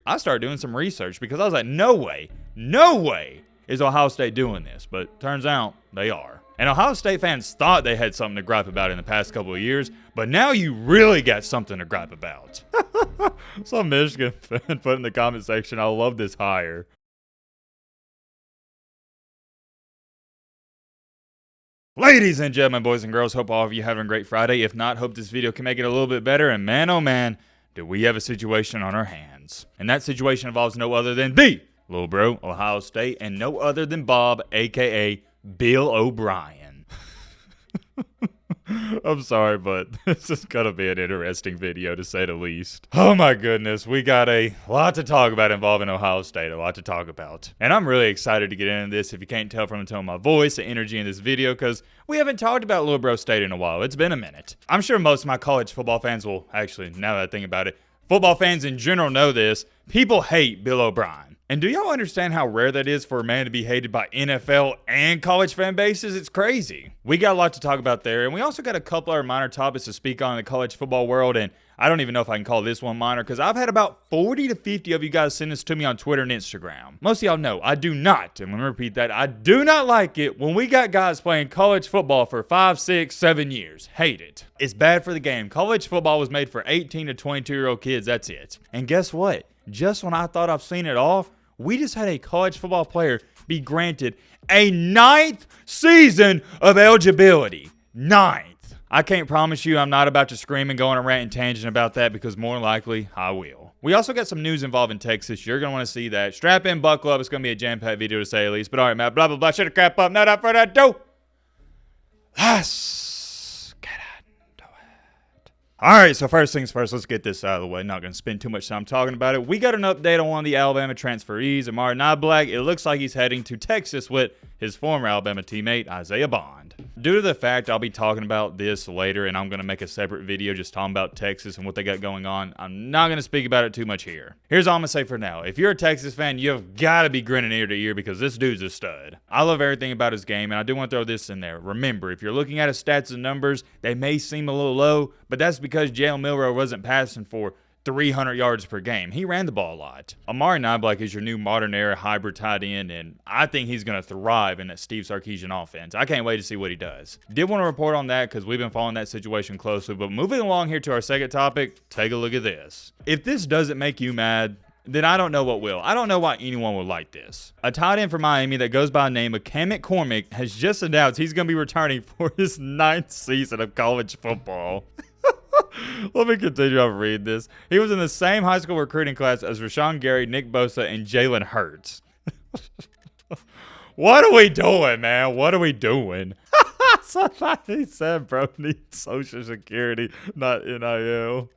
I started doing some research because I was like, no way is Ohio State doing this. But turns out they are. And Ohio State fans thought they had something to gripe about in the past couple of years, but now you really got something to gripe about. Some Michigan fan put in the comment section, I love this hire. Ladies and gentlemen, boys and girls, hope all of you having a great Friday. If not, hope this video can make it a little bit better. And man, oh man, do we have a situation on our hands. And that situation involves no other than the little bro, Ohio State, and no other than Bob, a.k.a. Bill O'Brien. I'm sorry, but this is going to be an interesting video, to say the least. Oh my goodness, we got a lot to talk about involving Ohio State, a lot to talk about. And I'm really excited to get into this, if you can't tell from the tone of my voice, the energy in this video, because we haven't talked about Little Bro State in a while. It's been a minute. I'm sure most of my college football fans will, actually, now that I think about it, football fans in general know this. People hate Bill O'Brien. And do y'all understand how rare that is for a man to be hated by NFL and college fan bases? It's crazy. We got a lot to talk about there, and we also got a couple other minor topics to speak on in the college football world, and I don't even know if I can call this one minor, because I've had about 40 to 50 of you guys send this to me on Twitter and Instagram. Most of y'all know I do not, and let me repeat that, I do not like it when we got guys playing college football for 5, 6, 7 years. Hate it. It's bad for the game. College football was made for 18 to 22-year-old kids, that's it. And guess what? Just when I thought I've seen it all, we just had a college football player be granted a 9th season of eligibility. 9th. I can't promise you I'm not about to scream and go on a rant and tangent about that, because more likely I will. We also got some news involving Texas. You're going to want to see that. Strap in, buckle up. It's going to be a jam-packed video to say the least. But all right, man. Blah, blah, blah. Shut the crap up. Not up for that dope. Let's get into it. All right, so first things first, let's get this out of the way. Not going to spend too much time talking about it. We got an update on one of the Alabama transferees, Amari Niblack. It looks like he's heading to Texas with his former Alabama teammate, Isaiah Bond. Due to the fact I'll be talking about this later, and I'm going to make a separate video just talking about Texas and what they got going on, I'm not going to speak about it too much here. Here's all I'm going to say for now. If you're a Texas fan, you've got to be grinning ear to ear, because this dude's a stud. I love everything about his game, and I do want to throw this in there. Remember, if you're looking at his stats and numbers, they may seem a little low, but that's because Jalen Milroe wasn't passing for 300 yards per game. He ran the ball a lot. Amari Niblack is your new modern era hybrid tight end, and I think he's going to thrive in that Steve Sarkisian offense. I can't wait to see what he does. Did want to report on that because we've been following that situation closely, but moving along here to our second topic, take a look at this. If this doesn't make you mad, then I don't know what will. I don't know why anyone would like this. A tight end for Miami that goes by the name of McCormick has just announced he's going to be returning for his 9th season of college football. Let me continue on reading this. He was in the same high school recruiting class as Rashawn Gary, Nick Bosa, and Jalen Hurts. What are we doing, man? What are we doing? Somebody said bro needs Social Security, not NIL.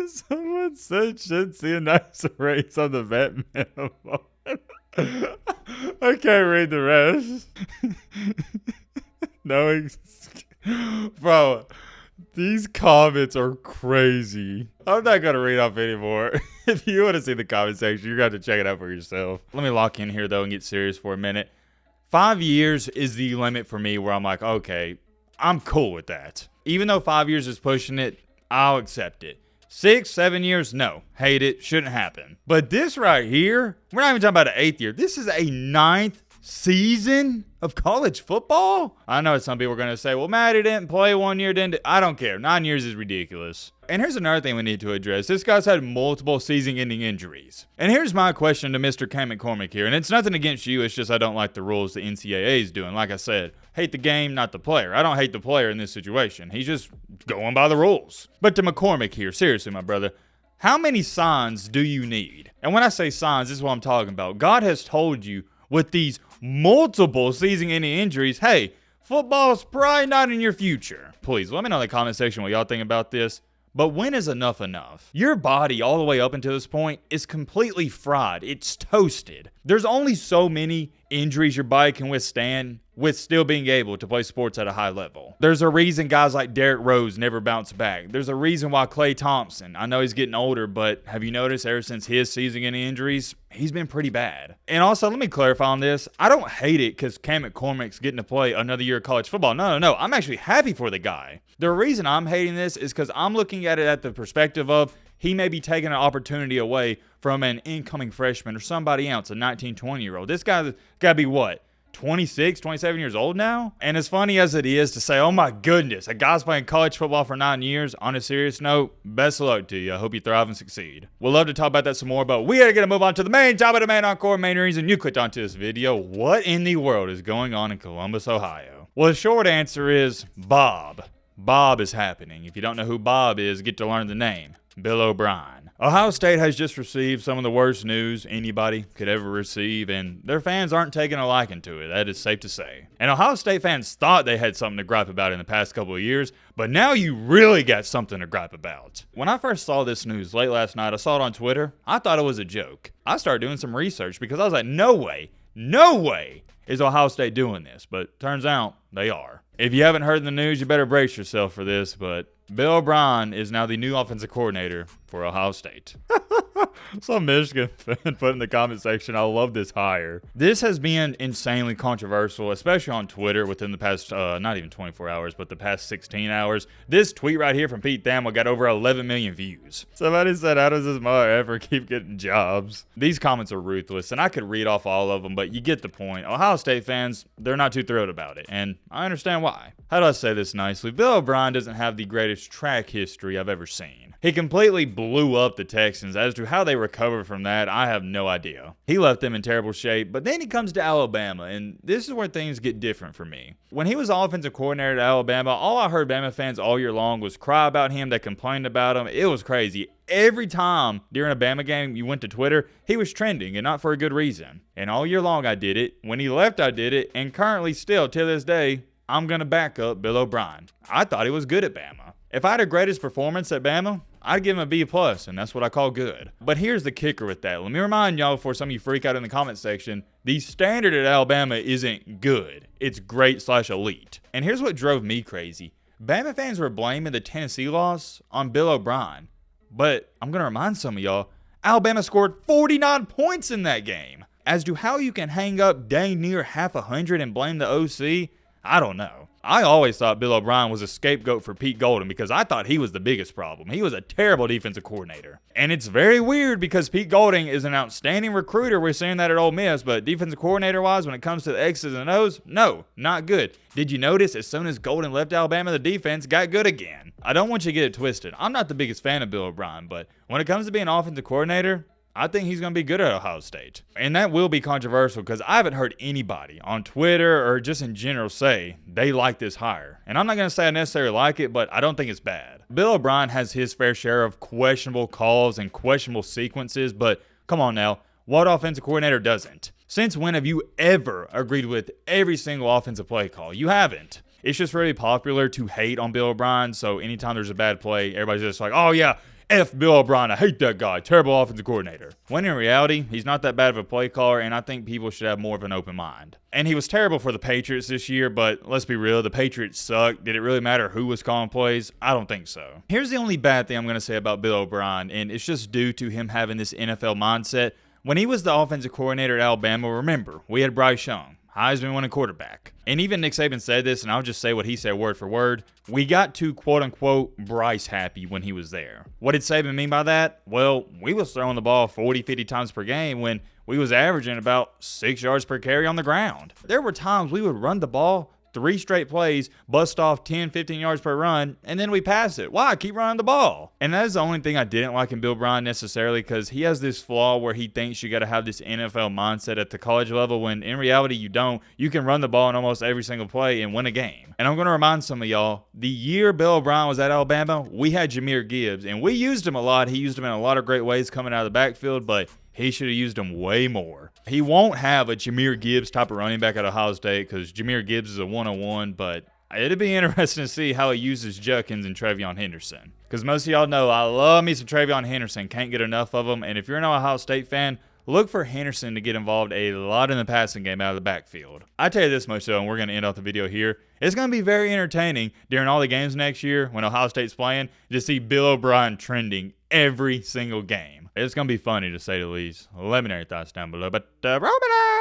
Someone said should see a nice raise on the vet minimum. I can't read the rest. No, bro, these comments are crazy. I'm not going to read off anymore. If you want to see the comment section, you're going to have to check it out for yourself. Let me lock in here, though, and get serious for a minute. 5 years is the limit for me where I'm like, okay, I'm cool with that. Even though 5 years is pushing it, I'll accept it. 6, 7 years, no. Hate it. Shouldn't happen. But this right here, we're not even talking about an 8th year. This is a 9th season of college football? I know some people are going to say, well, Matt, he didn't play 1 year, didn't. I don't care. 9 years is ridiculous. And here's another thing we need to address. This guy's had multiple season-ending injuries. And here's my question to Mr. Cam McCormick here. And it's nothing against you. It's just I don't like the rules the NCAA is doing. Like I said, hate the game, not the player. I don't hate the player in this situation. He's just going by the rules. But to McCormick here, seriously, my brother, how many signs do you need? And when I say signs, this is what I'm talking about. God has told you with these multiple season-ending injuries, hey, football's probably not in your future. Please, let me know in the comment section what y'all think about this. But when is enough enough? Your body, all the way up until this point, is completely fried. It's toasted. There's only so many injuries your body can withstand with still being able to play sports at a high level. There's a reason guys like Derrick Rose never bounce back. There's a reason why Klay Thompson, I know he's getting older, but have you noticed ever since his season-ending injuries, he's been pretty bad. And also, let me clarify on this. I don't hate it because Cam McCormick's getting to play another year of college football. No. I'm actually happy for the guy. The reason I'm hating this is because I'm looking at it at the perspective of he may be taking an opportunity away from an incoming freshman or somebody else, a 19, 20-year-old. This guy's got to be what? 26, 27 years old now? And as funny as it is to say, oh my goodness, a guy's playing college football for 9 years, on a serious note, best of luck to you. I hope you thrive and succeed. We'd love to talk about that some more, but we gotta get a move on to the main topic of Main Encore, main reason you clicked onto this video. What in the world is going on in Columbus, Ohio? Well, the short answer is Bob. Bob is happening. If you don't know who Bob is, get to learn the name. Bill O'Brien. Ohio State has just received some of the worst news anybody could ever receive, and their fans aren't taking a liking to it. That is safe to say. And Ohio State fans thought they had something to gripe about in the past couple of years, but now you really got something to gripe about. When I first saw this news late last night, I saw it on Twitter. I thought it was a joke. I started doing some research because I was like, no way is Ohio State doing this, but turns out they are. If you haven't heard the news, you better brace yourself for this, but Bill O'Brien is now the new offensive coordinator for Ohio State. Some Michigan fan put in the comment section, I love this hire. This has been insanely controversial, especially on Twitter within the past, not even 24 hours, but the past 16 hours. This tweet right here from Pete Thamel got over 11 million views. Somebody said, how does this mother ever keep getting jobs? These comments are ruthless, and I could read off all of them, but you get the point. Ohio State fans, they're not too thrilled about it, and I understand why. How do I say this nicely? Bill O'Brien doesn't have the greatest track history I've ever seen. He completely blew up the Texans. As to how they recovered from that, I have no idea. He left them in terrible shape, but then he comes to Alabama, and this is where things get different for me. When he was offensive coordinator at Alabama, all I heard Bama fans all year long was cry about him. They complained about him. It was crazy. Every time during a Bama game you went to Twitter, he was trending, and not for a good reason. And all year long I did it. When he left, I did it, and currently still, to this day, I'm going to back up Bill O'Brien. I thought he was good at Bama. If I had a greatest performance at Bama, I'd give him a B+, and that's what I call good. But here's the kicker with that. Let me remind y'all before some of you freak out in the comment section, the standard at Alabama isn't good. It's great/elite. And here's what drove me crazy. Bama fans were blaming the Tennessee loss on Bill O'Brien. But I'm going to remind some of y'all, Alabama scored 49 points in that game. As to how you can hang up dang near half 100 and blame the OC, I don't know. I always thought Bill O'Brien was a scapegoat for Pete Golden because I thought he was the biggest problem. He was a terrible defensive coordinator. And it's very weird because Pete Golding is an outstanding recruiter. We're seeing that at Ole Miss, but defensive coordinator-wise, when it comes to the X's and O's, no, not good. Did you notice as soon as Golden left Alabama, the defense got good again? I don't want you to get it twisted. I'm not the biggest fan of Bill O'Brien, but when it comes to being an offensive coordinator, I think he's going to be good at Ohio State. And that will be controversial because I haven't heard anybody on Twitter or just in general say they like this hire. And I'm not going to say I necessarily like it, but I don't think it's bad. Bill O'Brien has his fair share of questionable calls and questionable sequences, but come on now, what offensive coordinator doesn't? Since when have you ever agreed with every single offensive play call? You haven't. It's just really popular to hate on Bill O'Brien, so anytime there's a bad play, everybody's just like, oh yeah, F Bill O'Brien, I hate that guy, terrible offensive coordinator. When in reality, he's not that bad of a play caller, and I think people should have more of an open mind. And he was terrible for the Patriots this year, but let's be real, the Patriots suck. Did it really matter who was calling plays? I don't think so. Here's the only bad thing I'm going to say about Bill O'Brien, and it's just due to him having this NFL mindset. When he was the offensive coordinator at Alabama, remember, we had Bryce Young, Heisman winning quarterback. And even Nick Saban said this, and I'll just say what he said word for word. We got to quote-unquote Bryce happy when he was there. What did Saban mean by that? Well, we was throwing the ball 40, 50 times per game when we was averaging about 6 yards per carry on the ground. There were times we would run the ball 3 straight plays, bust off 10, 15 yards per run, and then we pass it. Why? Keep running the ball. And that is the only thing I didn't like in Bill O'Brien necessarily, because he has this flaw where he thinks you got to have this NFL mindset at the college level when in reality you don't. You can run the ball in almost every single play and win a game. And I'm going to remind some of y'all, the year Bill O'Brien was at Alabama, we had Jahmyr Gibbs, and we used him a lot. He used him in a lot of great ways coming out of the backfield, but he should have used him way more. He won't have a Jahmyr Gibbs type of running back at Ohio State because Jahmyr Gibbs is a 101, but it'd be interesting to see how he uses Judkins and Travion Henderson. Because most of y'all know I love me some Travion Henderson. Can't get enough of him. And if you're an Ohio State fan, look for Henderson to get involved a lot in the passing game out of the backfield. I tell you this much though, and we're going to end off the video here. It's going to be very entertaining during all the games next year when Ohio State's playing to see Bill O'Brien trending every single game. It's going to be funny to say the least. Let me know your thoughts down below. But Robin!